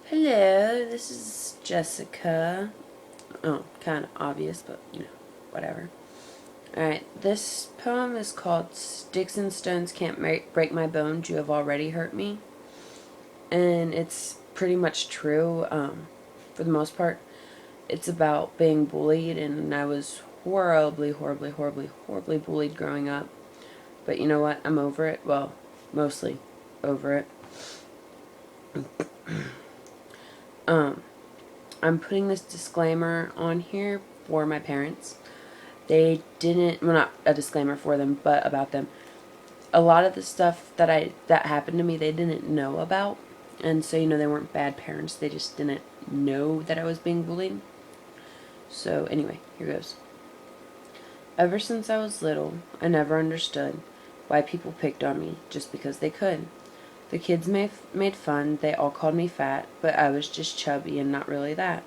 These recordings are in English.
Hello, this is Jessica. Oh, kind of obvious, but whatever. Alright, this poem is called Sticks and Stones Can't Break My Bones, You Have Already Hurt Me. And it's pretty much true, for the most part. It's about being bullied, and I was horribly bullied growing up. But you know what? I'm over it. Well, mostly over it. I'm putting this disclaimer on here for my parents. They didn't, well, not a disclaimer for them, but about them. A lot of the stuff that happened to me, they didn't know about. And so, they weren't bad parents. They just didn't know that I was being bullied. So, anyway, here goes. Ever since I was little, I never understood why people picked on me just because they could. The kids made fun, they all called me fat, but I was just chubby and not really that.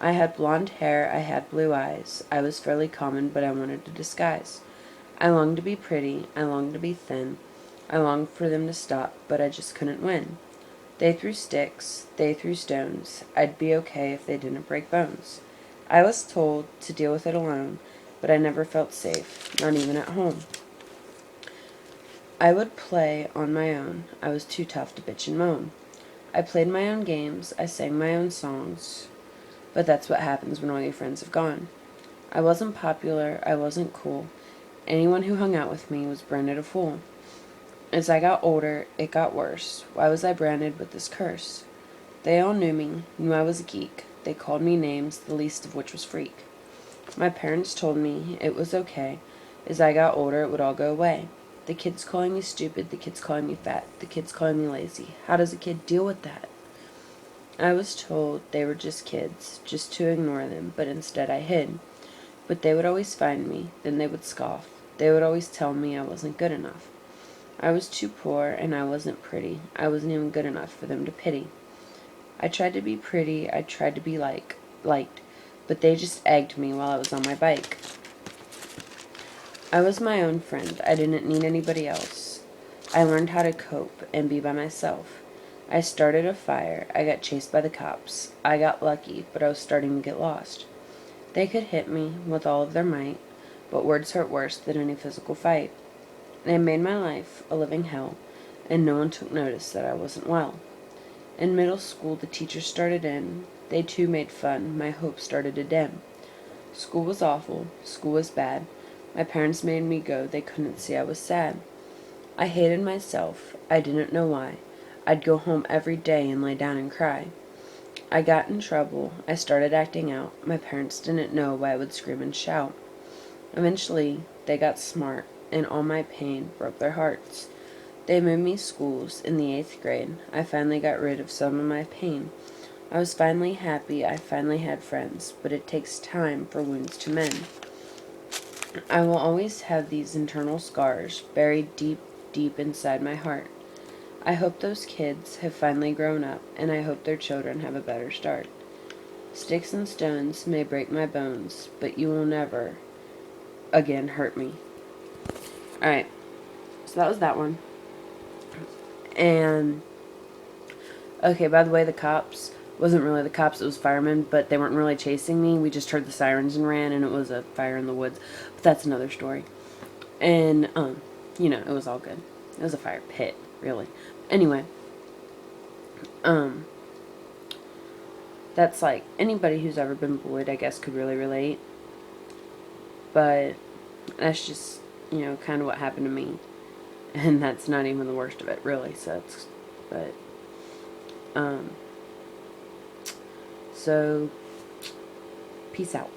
I had blonde hair, I had blue eyes. I was fairly common, but I wanted to disguise. I longed to be pretty, I longed to be thin. I longed for them to stop, but I just couldn't win. They threw sticks, they threw stones. I'd be okay if they didn't break bones. I was told to deal with it alone, but I never felt safe, not even at home. I would play on my own. I was too tough to bitch and moan. I played my own games, I sang my own songs. But that's what happens when all your friends have gone. I wasn't popular, I wasn't cool. Anyone who hung out with me was branded a fool. As I got older, it got worse. Why was I branded with this curse? They all knew me, knew I was a geek. They called me names, the least of which was freak. My parents told me it was okay. As I got older, it would all go away. The kids calling me stupid, the kids calling me fat, the kids calling me lazy. How does a kid deal with that? I was told they were just kids, just to ignore them, but instead I hid. But they would always find me, then they would scoff. They would always tell me I wasn't good enough. I was too poor, and I wasn't pretty. I wasn't even good enough for them to pity. I tried to be pretty, I tried to be liked, but they just egged me while I was on my bike. I was my own friend. I didn't need anybody else. I learned how to cope and be by myself. I started a fire. I got chased by the cops. I got lucky, but I was starting to get lost. They could hit me with all of their might, but words hurt worse than any physical fight. They made my life a living hell, and no one took notice that I wasn't well. In middle school, the teachers started in. They too made fun. My hopes started to dim. School was awful. School was bad. My parents made me go. They couldn't see I was sad. I hated myself. I didn't know why. I'd go home every day and lay down and cry. I got in trouble. I started acting out. My parents didn't know why I would scream and shout. Eventually, they got smart, and all my pain broke their hearts. They moved me schools in the 8th grade. I finally got rid of some of my pain. I was finally happy. I finally had friends, but it takes time for wounds to mend. I will always have these internal scars buried deep inside my heart. I hope those kids have finally grown up, and I hope their children have a better start. Sticks and stones may break my bones, but you will never again hurt me. Alright, so that was that one. And, okay, by the way, the cops wasn't really the cops, it was firemen, but they weren't really chasing me. We just heard the sirens and ran, and it was a fire in the woods. But that's another story. And, it was all good. It was a fire pit, really. Anyway, that's like, anybody who's ever been bullied, I guess, could really relate. But that's just, kind of what happened to me. And that's not even the worst of it, really. So, peace out.